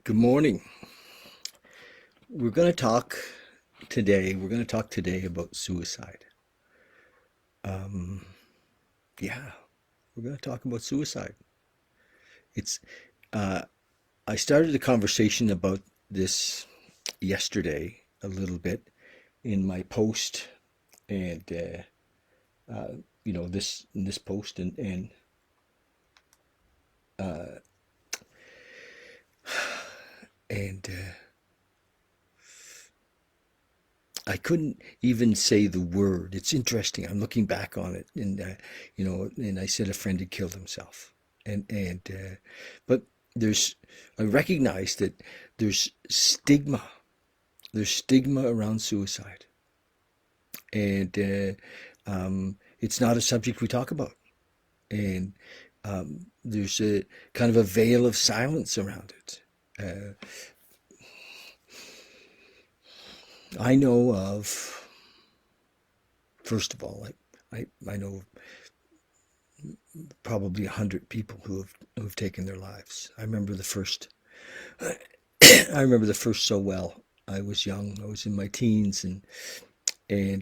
Good morning. We're going to talk today about suicide. Um, yeah, we're going to talk about suicide. It's uh, I started a conversation about this yesterday a little bit in my post, and this in this post, uh, and I couldn't even say the word. It's interesting. I'm looking back on it, and I said a friend had killed himself, and but there's I recognize that there's stigma. There's stigma around suicide, and it's not a subject we talk about, and there's a kind of a veil of silence around it. Uh, I know of, first of all, I know probably 100 people who have taken their lives. I remember the first. I remember the first so well. I was young. I was in my teens, and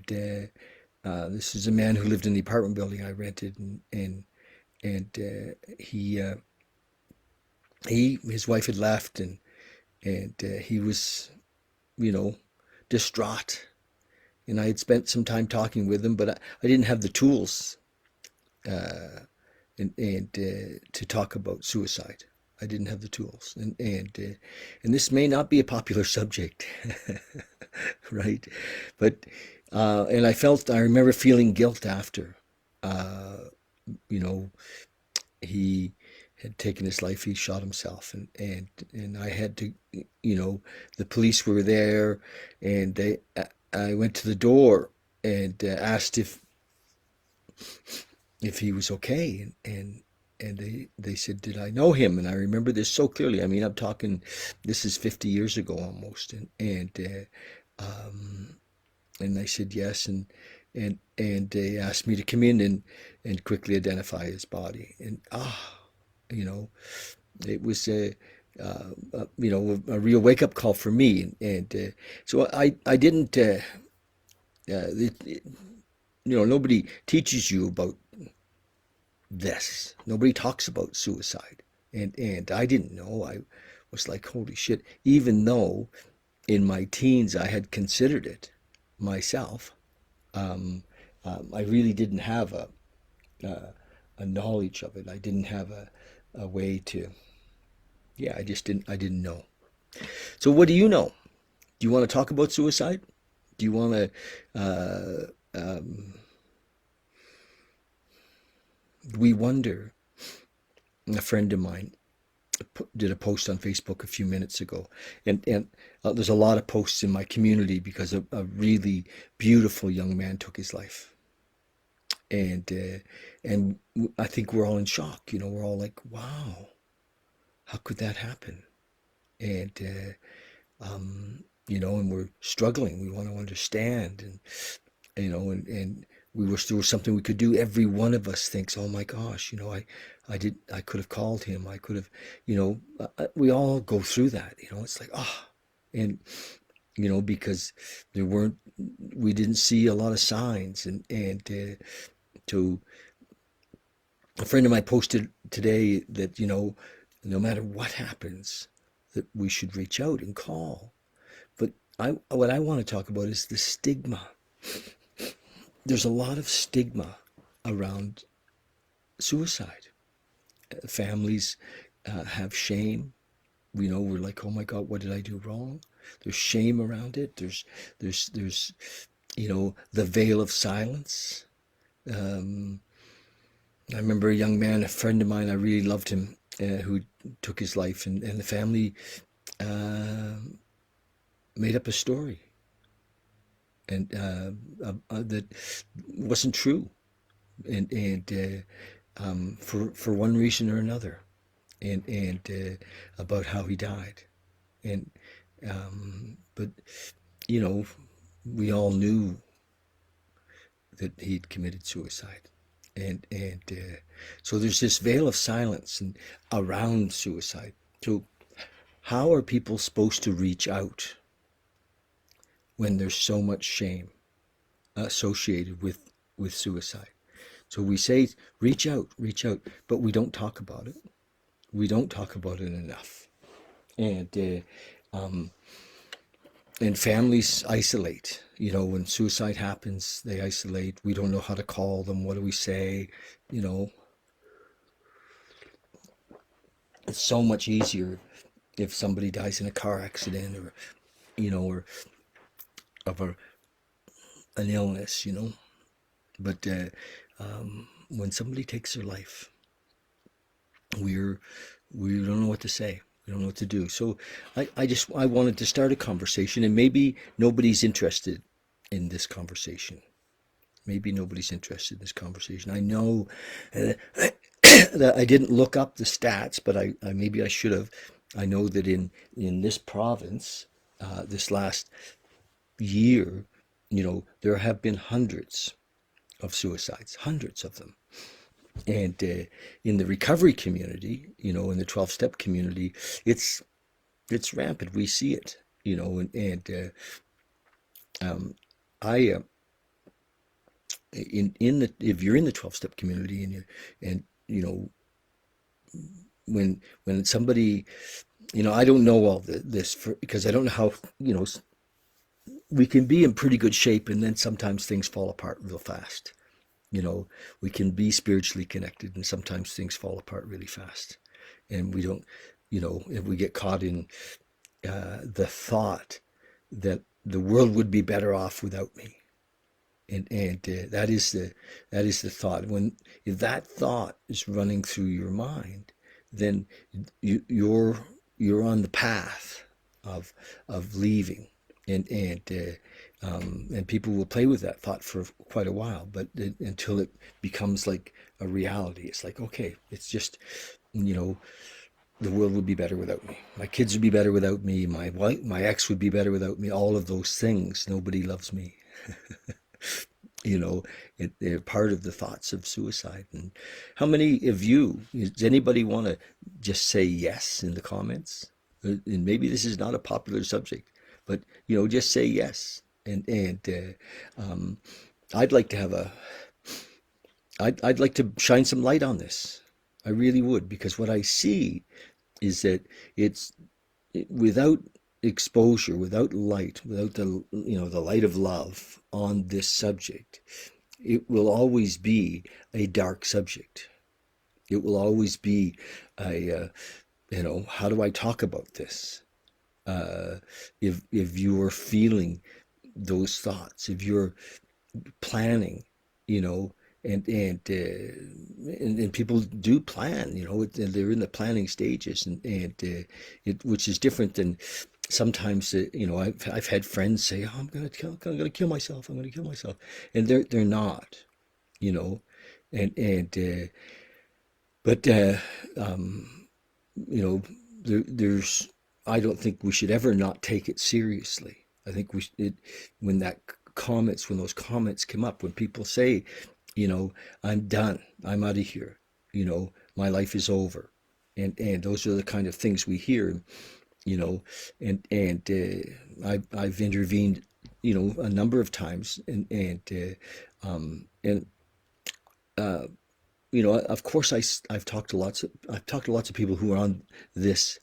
this is a man who lived in the apartment building I rented, and he his wife had left, and he was, you know, distraught. And I had spent some time talking with him, but I didn't have the tools uh, and to talk about suicide. I didn't have the tools, and this may not be a popular subject, right? But and I remember feeling guilt after. Uh, you know, he had taken his life. He shot himself, and I had to, you know, the police were there, and I went to the door and asked if he was okay, and they said, did I know him? And I remember this so clearly. I mean, I'm talking, this is 50 years ago almost, and I said yes, and they asked me to come in and quickly identify his body, and you know, it was a real wake up call for me, and so I didn't. Nobody teaches you about this. Nobody talks about suicide. And I didn't know. I was like, holy shit. Even though in my teens I had considered it myself, um, I really didn't have uh, a knowledge of it. I didn't have a way to, yeah, I didn't know. So what do you know? Do you want to talk about suicide? Do you want to, we wonder, a friend of mine did a post on Facebook a few minutes ago, and there's a lot of posts in my community because a really beautiful young man took his life, and I think we're all in shock. You know, we're all like, "Wow, how could that happen?" And we're struggling. We want to understand, and we wish there was something we could do. Every one of us thinks, oh my gosh, I could have called him. I could have, we all go through that. It's like, and because we didn't see a lot of signs, and to a friend of mine posted today that no matter what happens, that we should reach out and call. But what I want to talk about is the stigma. There's a lot of stigma around suicide. Families have shame. We're like, oh my God, what did I do wrong? There's shame around it. There's the veil of silence. Um, I remember a young man, a friend of mine, I really loved him, who took his life, and the family uh, made up a story, and that wasn't true, and for one reason or another, and about how he died, and but you know we all knew that he'd committed suicide, and so there's this veil of silence and around suicide. So how are people supposed to reach out when there's so much shame associated with suicide? So we say reach out, but we don't talk about it. We don't talk about it enough, um, and families isolate. You know, when suicide happens, they isolate. We don't know how to call them. What do we say? You know, it's so much easier if somebody dies in a car accident, or or of an illness. But when somebody takes their life, we're we don't know what to say. We don't know what to do. So I wanted to start a conversation, and maybe nobody's interested in this conversation. Maybe nobody's interested in this conversation. I know that I didn't look up the stats, but I maybe I should have. I know that in this province, this last year, there have been hundreds of suicides, hundreds of them. And in the recovery community, in the 12-step community, it's it's rampant. We see it, I in the if you're in the 12-step community, and you know when somebody, I don't know all this because I don't know how, we can be in pretty good shape, and then sometimes things fall apart real fast. You know, we can be spiritually connected, and sometimes things fall apart really fast, and we don't, if we get caught in the thought that the world would be better off without me, and that is the thought. When if that thought is running through your mind, then you're on the path of leaving, and people will play with that thought for quite a while, but until it becomes like a reality. It's like, okay, it's just, you know the world would be better without me. My kids would be better without me. My wife, my ex would be better without me. All of those things. Nobody loves me. you know, they're part of the thoughts of suicide. And how many of you, does anybody want to just say yes in the comments? And maybe this is not a popular subject, but, just say yes. And I'd like to have I'd like to shine some light on this. I really would, because what I see is that it's without exposure, without light, without the light of love on this subject, it will always be a dark subject. It will always be how do I talk about this? If you are feeling those thoughts, if you're planning, you know, and people do plan, they're in the planning stages, which is different than sometimes. I've had friends say, oh, I'm gonna kill myself, I'm gonna kill myself, and they're not, you know, and but you know, there's I don't think we should ever not take it seriously. I think when when those comments come up, when people say, I'm done, I'm out of here, my life is over, and those are the kind of things we hear, you know, I've intervened, a number of times, and uh, of course, I've talked to lots of people who are on this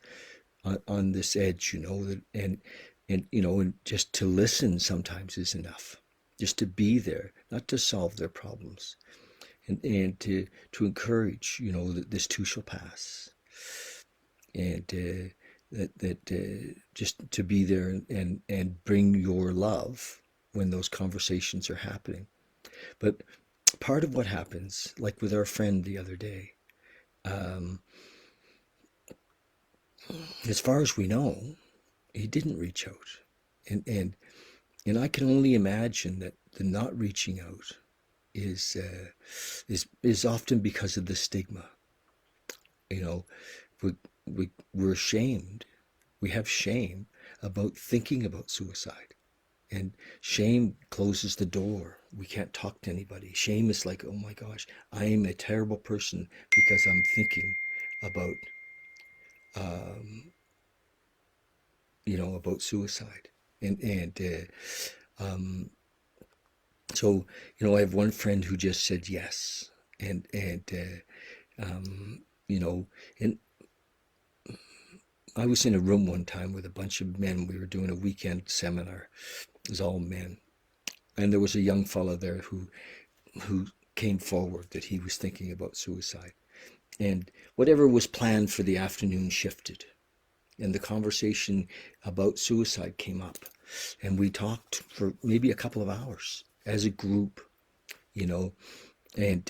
this edge, and just to listen sometimes is enough, just to be there, not to solve their problems, and to encourage, that this too shall pass, and that just to be there, and bring your love when those conversations are happening. But part of what happens, like with our friend the other day, um, as far as we know, he didn't reach out, and I can only imagine that the not reaching out is often because of the stigma. You know, we, we're ashamed. We have shame about thinking about suicide, and shame closes the door. We can't talk to anybody. Shame is like, oh my gosh, I am a terrible person because I'm thinking about um, about suicide. And so, I have one friend who just said yes. And you know, and I was in a room one time with a bunch of men. We were doing a weekend seminar. It was all men. And there was a young fellow there who came forward that he was thinking about suicide. And whatever was planned for the afternoon shifted. And the conversation about suicide came up. And we talked for maybe a couple of hours as a group, you know, and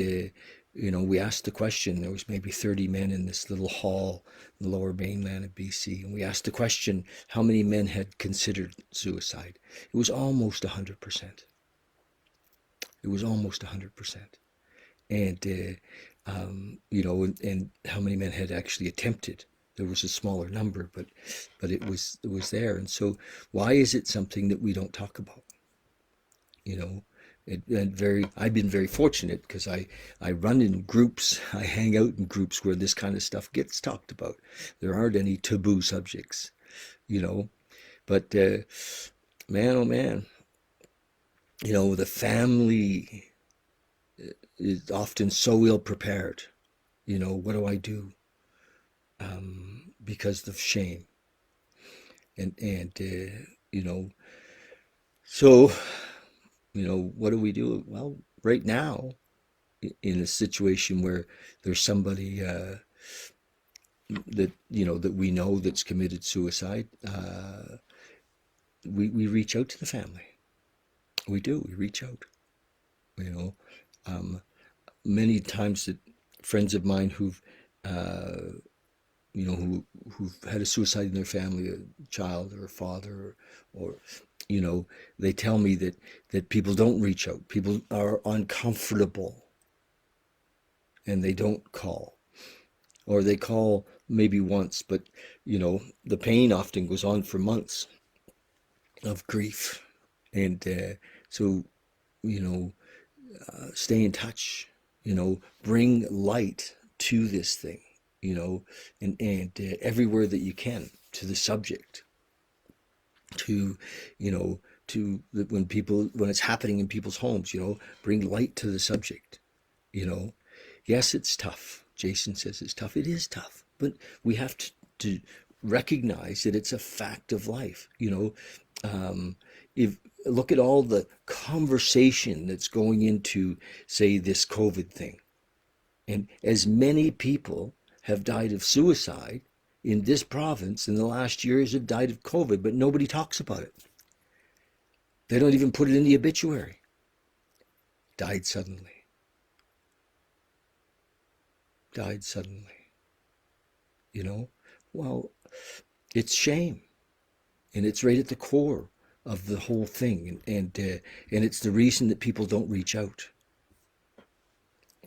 we asked the question. There was maybe 30 men in this little hall in the lower mainland of BC. And we asked the question, how many men had considered suicide? It was almost 100%. It was almost 100%. And how many men had actually attempted? There was a smaller number, but it was there. And so, why is it something that we don't talk about? You know, I've been very fortunate because I run in groups, I hang out in groups where this kind of stuff gets talked about. There aren't any taboo subjects, you know. But man, oh man, the family is often so ill prepared. What do I do? Because of shame, and so what do we do? Well, right now, in a situation where there's somebody that we know that's committed suicide, we reach out to the family. We do. We reach out. You know, um, Many times that friends of mine uh, who've had a suicide in their family, a child or a father, or they tell me that people don't reach out. People are uncomfortable and they don't call, or they call maybe once, but the pain often goes on for months of grief. And so, you know, stay in touch, bring light to this thing, and everywhere that you can to the subject, to, when it's happening in people's homes, bring light to the subject, you know. Yes, it's tough. Jason says it's tough. It is tough, but we have to recognize that it's a fact of life, if look at all the conversation that's going into, say, this COVID thing. And as many people have died of suicide in this province in the last years have died of COVID, but nobody talks about it. They don't even put it in the obituary. Died suddenly. Died suddenly. Well, it's shame. And it's right at the core of the whole thing. And it's the reason that people don't reach out.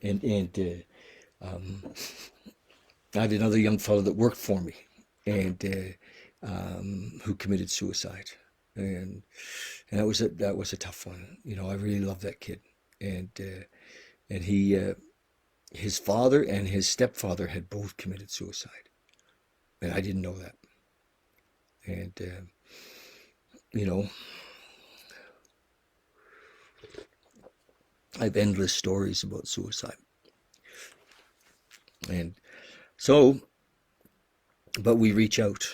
And I had another young fellow that worked for me, and who committed suicide, and that was a tough one. I really love that kid, and he his father and his stepfather had both committed suicide, and I didn't know that. And you know, I have endless stories about suicide, and so, but we reach out.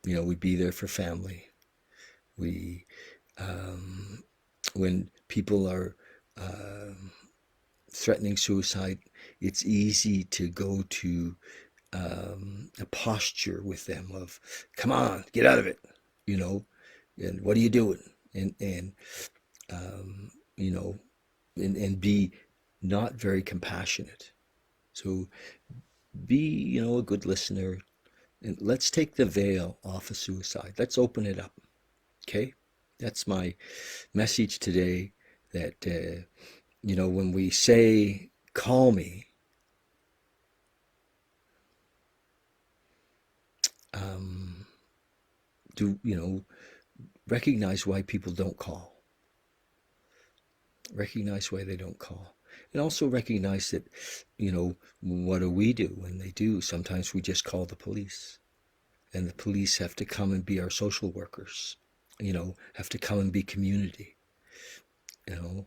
We be there for family. We When people are threatening suicide, it's easy to go to a posture with them of, "Come on, get out of it," and "What are you doing?" And um, you know, and be not very compassionate. So be, a good listener, and let's take the veil off of suicide. Let's open it up. Okay, that's my message today. That when we say, "Call me," um, do recognize why people don't call. Recognize why they don't call, and also recognize that what do we do when they do? Sometimes we just call the police, and the police have to come and be our social workers, have to come and be community, you know,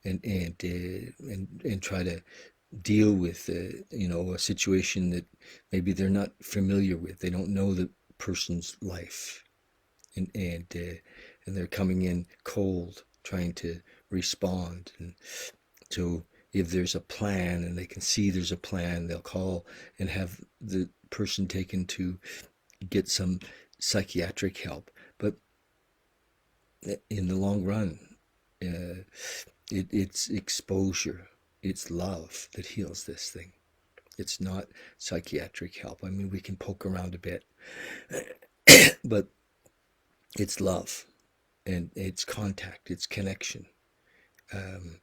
and try to deal with a situation that maybe they're not familiar with. They don't know the person's life, and they're coming in cold, trying to respond. And so if there's a plan and they can see there's a plan, they'll call and have the person taken to get some psychiatric help. But in the long run, it's exposure, it's love that heals this thing. It's not psychiatric help. I mean, we can poke around a bit, but it's love, and it's contact, it's connection. Um,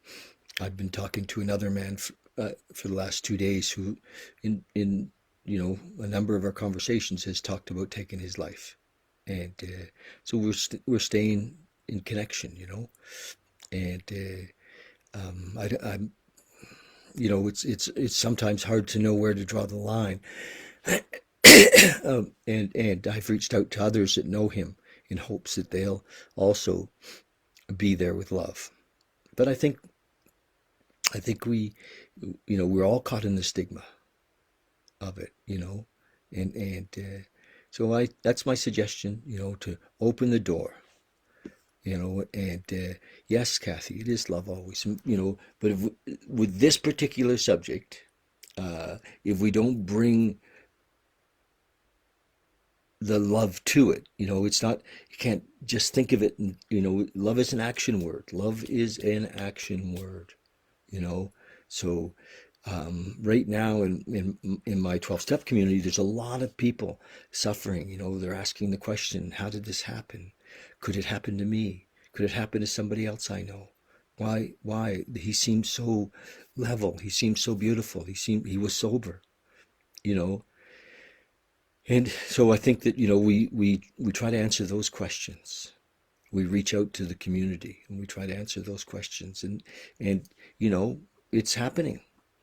I've been talking to another man for the last 2 days who, in a number of our conversations, has talked about taking his life, and so we're staying in connection, and I'm it's sometimes hard to know where to draw the line. And I've reached out to others that know him in hopes that they'll also be there with love. But I think we're all caught in the stigma of it, and so that's my suggestion, to open the door, and yes, Kathy, it is love always, but with this particular subject, if we don't bring the love to it, it's not, you can't just think of it, and, love is an action word. Love is an action word, you know. So right now in my 12-step community, there's a lot of people suffering. They're asking the question, how did this happen? Could it happen to me? Could it happen to somebody else I know? Why? He seemed so level. He seemed so beautiful. He was sober, you know. And so I think that, we try to answer those questions. We reach out to the community and we try to answer those questions, and it's happening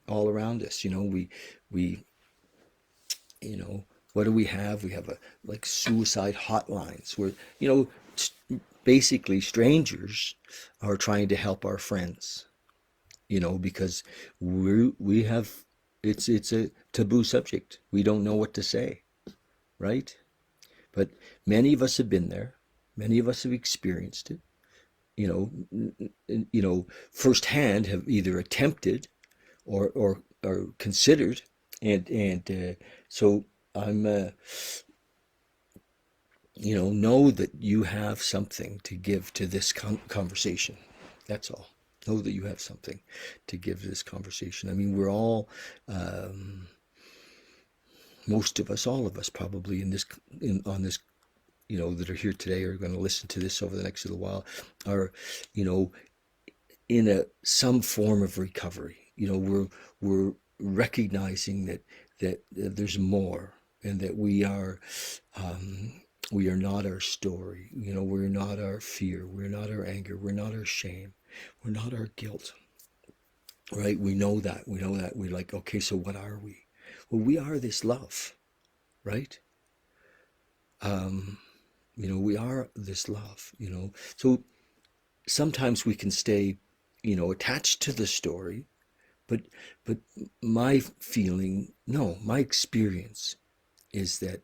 all around us. We what do we have? We have like suicide hotlines where, basically strangers are trying to help our friends, because we have, it's a taboo subject. We don't know what to say, right? But many of us have been there. Many of us have experienced it. Firsthand, have either attempted or considered, and so I'm know that you have something to give to this conversation. That's all. Know that you have something to give to this conversation. I mean, we're all, most of us, all of us, probably on this, that are here today, are going to listen to this over the next little while, are, in some form of recovery. We're recognizing that there's more, and that we are not our story. We're not our fear. We're not our anger. We're not our shame. We're not our guilt. Right? We know that. We know that. We're like, okay, so what are we? Well, we are this love, right? We are this love. So sometimes we can stay, attached to the story, but my feeling, no, my experience is that,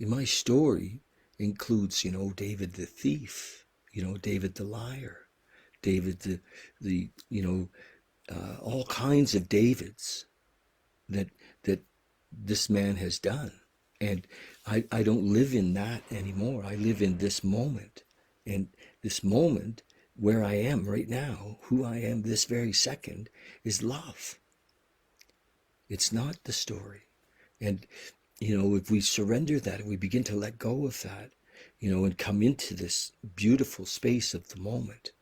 in my story includes, David the thief, David the liar, David the all kinds of Davids that this man has done. And I don't live in that anymore. I live in this moment. And this moment, where I am right now, who I am this very second, is love. It's not the story. And, if we surrender that, and we begin to let go of that, and come into this beautiful space of the moment,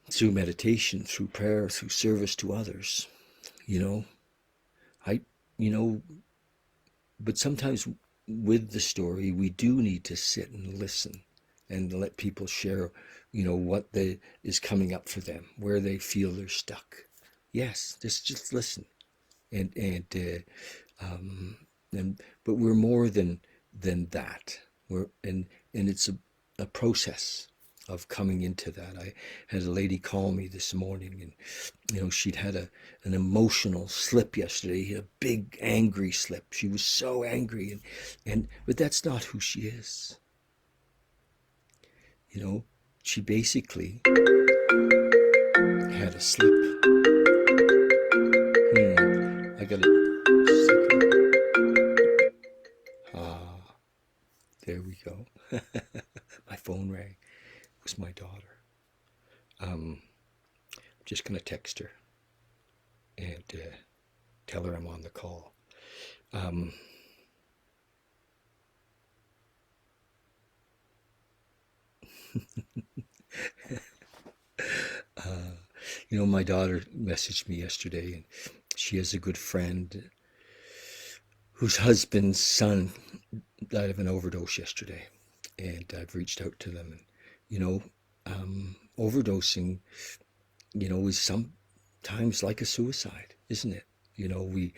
through meditation, through prayer, through service to others, I, but sometimes with the story, we do need to sit and listen and let people share, what is coming up for them, where they feel they're stuck. Yes, just listen. Um, but we're more than that. And it's a process of coming into that. I had a lady call me this morning, and she'd had an emotional slip yesterday, a big angry slip. She was so angry, and but that's not who she is. She basically had a slip. I got it. Ah, there we go. My phone rang. It was my daughter. I'm just gonna text her and tell her I'm on the call. Um, my daughter messaged me yesterday, and she has a good friend whose husband's son died of an overdose yesterday, and I've reached out to them, and overdosing, is sometimes like a suicide, isn't it? We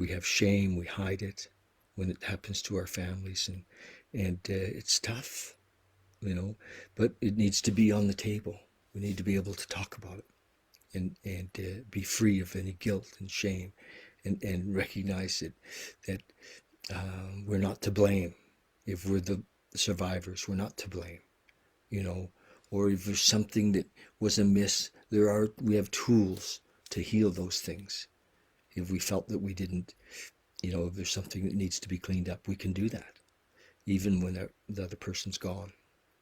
have shame, we hide it when it happens to our families, and it's tough, but it needs to be on the table. We need to be able to talk about it and be free of any guilt and shame, and recognize that we're not to blame. If we're the survivors, we're not to blame, or if there's something that was amiss, we have tools to heal those things. If we felt that we didn't, if there's something that needs to be cleaned up, we can do that, even when the other person's gone.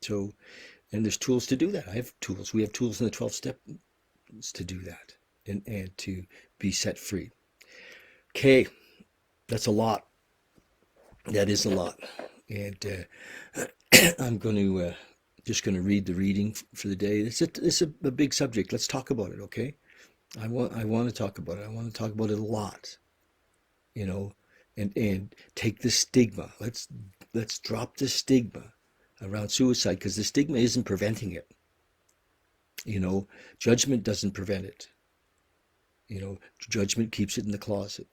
So, and there's tools to do that. I have tools. We have tools in the 12 steps to do that, and to be set free. Okay, that's a lot. That is a lot. And I'm going to just going to read the reading for the day. It's a big subject. Let's talk about it, okay? I want to talk about it. I want to talk about it a lot, you know, and take the stigma. Let's drop the stigma around suicide, because the stigma isn't preventing it. Judgment doesn't prevent it. Judgment keeps it in the closet,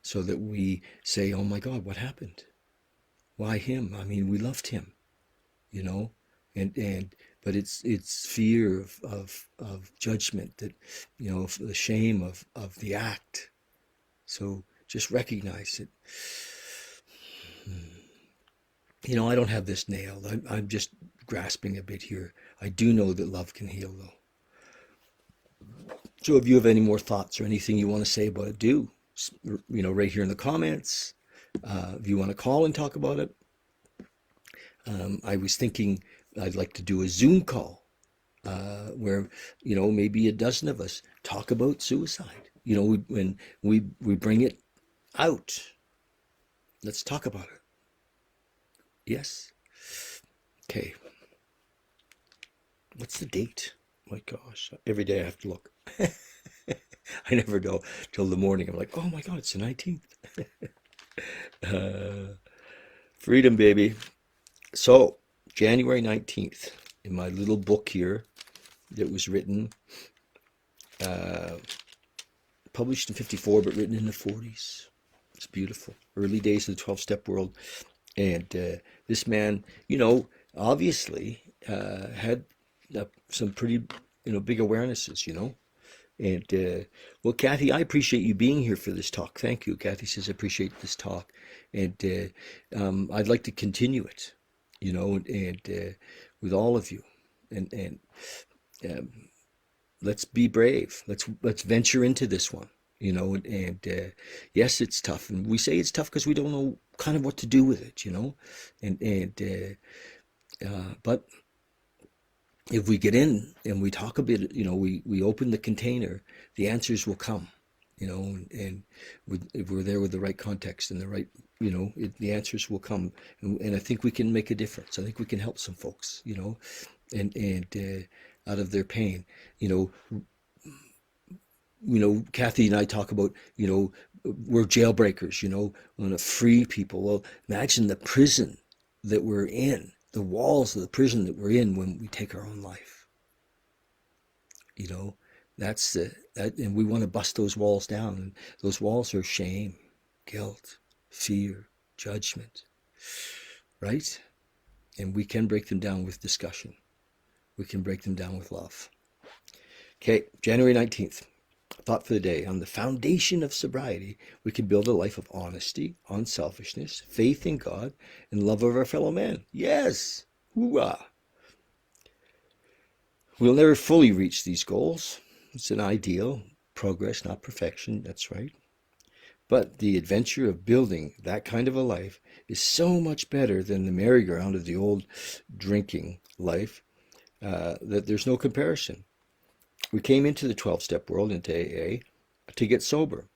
so that we say, "Oh my God, what happened? Why him? I mean, we loved him." you know and but it's fear of judgment, that the shame of the act. So just recognize it. I don't have this nailed. I'm just grasping a bit here. I do know that love can heal, though. So if you have any more thoughts or anything you want to say about it, do right here in the comments. If you want to call and talk about it, I was thinking I'd like to do a Zoom call, where maybe a dozen of us talk about suicide. When we bring it out, let's talk about it. Yes. Okay. What's the date? My gosh, every day I have to look. I never know till the morning. I'm like, oh my God, it's the 19th. Freedom, baby. So, January 19th, in my little book here that was written, published in 54, but written in the 40s. It's beautiful. Early days of the 12-step world. And this man, obviously had some pretty, big awarenesses, And, well, Kathy, I appreciate you being here for this talk. Thank you. Kathy says, I appreciate this talk. And I'd like to continue it, and with all of you. And um, let's be brave. Let's venture into this one, and yes, it's tough. And we say it's tough because we don't know kind of what to do with it, but if we get in and we talk a bit, we open the container, the answers will come, and if we're there with the right context and the right, the answers will come. And I think we can make a difference. I think we can help some folks, and out of their pain, Kathy and I talk about, we're jailbreakers, we want to free people. Well, imagine the prison that we're in, the walls of the prison that we're in when we take our own life. That's And we want to bust those walls down. And those walls are shame, guilt, fear, judgment, right? And we can break them down with discussion. We can break them down with love. Okay, January 19th. Thought for the day. On the foundation of sobriety, we can build a life of honesty, unselfishness, faith in God, and love of our fellow man. Yes! Hoorah! We'll never fully reach these goals. It's an ideal. Progress, not perfection. That's right. But the adventure of building that kind of a life is so much better than the merry-go-round of the old drinking life that there's no comparison. We came into the 12-step world, into AA, to get sober.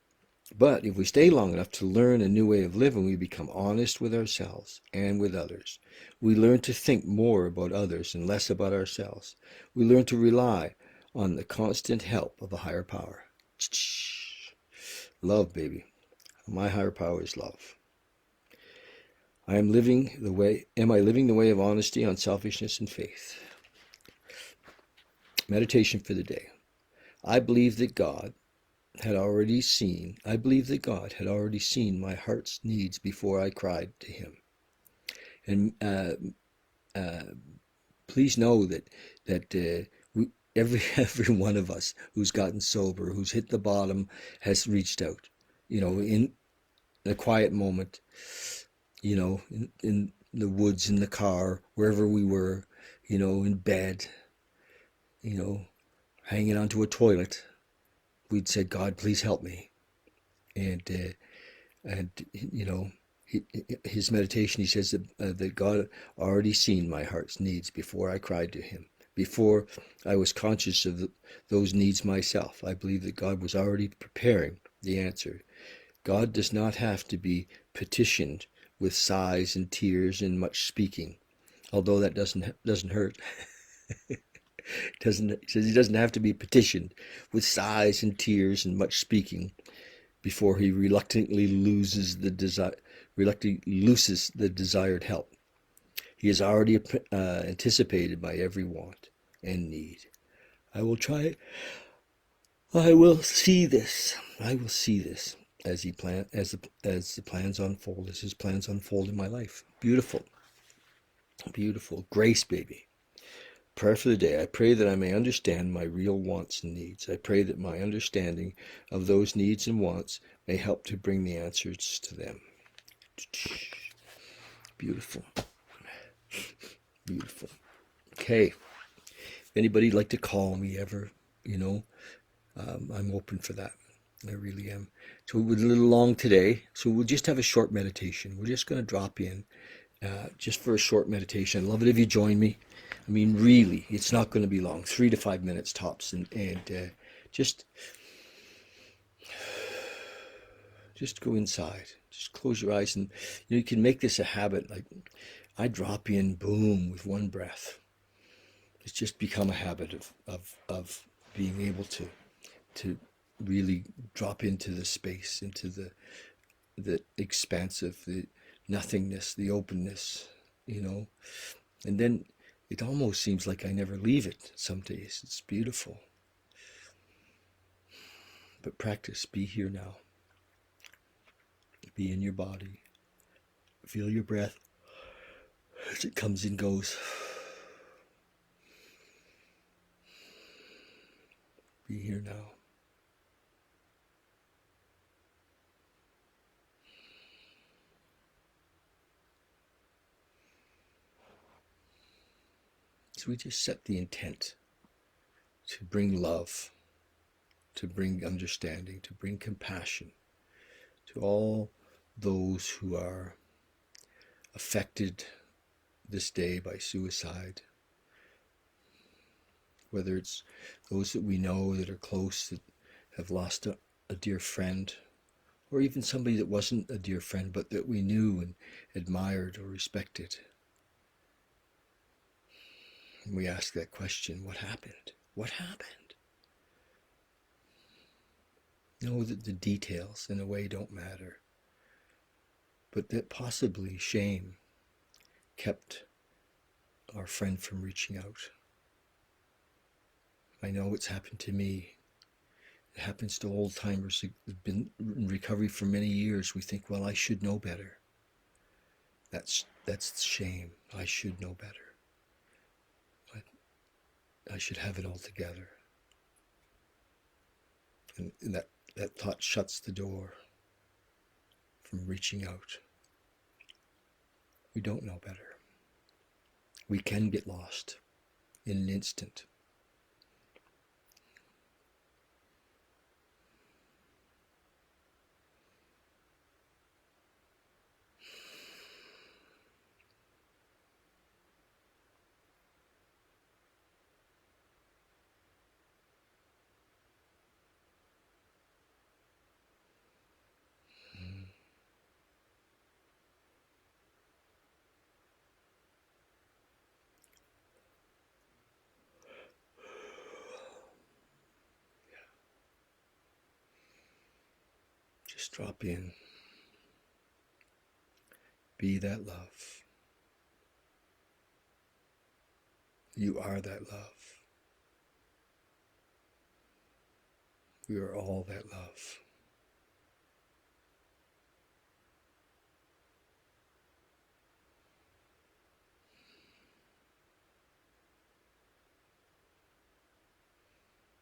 But if we stay long enough to learn a new way of living, we become honest with ourselves and with others. We learn to think more about others and less about ourselves. We learn to rely on the constant help of a higher power. Love, baby. My higher power is love. Am I living the way of honesty, unselfishness, and faith? Meditation for the day. I believe that God had already seen my heart's needs before I cried to him. And please know that every one of us who's gotten sober, who's hit the bottom, has reached out. In a quiet moment, in the woods, in the car, wherever we were, in bed, hanging onto a toilet, we'd said, God, please help me. And his meditation, he says that God already seen my heart's needs before I cried to him, before I was conscious of those needs myself. I believe that God was already preparing the answer. God does not have to be petitioned with sighs and tears and much speaking, although that doesn't hurt. He says he doesn't have to be petitioned with sighs and tears and much speaking before he reluctantly looses the desired help. He is already anticipated by every want and need. I will see this as the plans unfold, as his plans unfold in my life. Beautiful. Beautiful. Grace, baby. Prayer for the day. I pray that I may understand my real wants and needs. I pray that my understanding of those needs and wants may help to bring the answers to them. Beautiful. Beautiful. Okay. If anybody'd like to call me ever, I'm open for that. I really am. So we're a little long today, so we'll just have a short meditation. We're just going to drop in just for a short meditation. I'd love it if you join me. I mean, really, it's not going to be long, 3 to 5 minutes tops, and just go inside. Just close your eyes, and you can make this a habit. Like I drop in, boom, with one breath. It's just become a habit of being able to really drop into the space, into the expansive, the nothingness, the openness, and then it almost seems like I never leave it some days. It's beautiful. But practice, be here now. Be in your body. Feel your breath as it comes and goes. Be here now. So we just set the intent to bring love, to bring understanding, to bring compassion to all those who are affected this day by suicide, whether it's those that we know that are close, that have lost a dear friend, or even somebody that wasn't a dear friend but that we knew and admired or respected. And we ask that question, what happened? What happened? Know that the details in a way don't matter, but that possibly shame kept our friend from reaching out. I know it's happened to me. happens to old timers who've been in recovery for many years. We think, well, I should know better. That's shame. I should know better. I should have it all together. And that thought shuts the door from reaching out. We don't know better. We can get lost in an instant. Just drop in. Be that love. You are that love. We are all that love.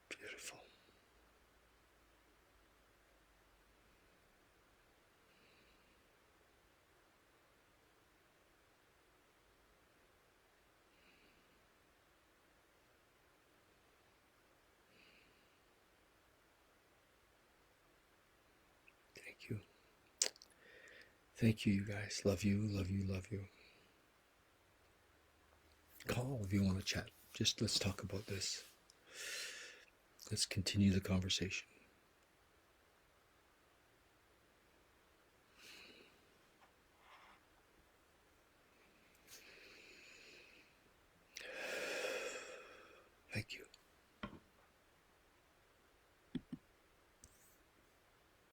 Beautiful. Thank you. Thank you, you guys. Love you, love you, love you. Call if you want to chat. Just let's talk about this. Let's continue the conversation.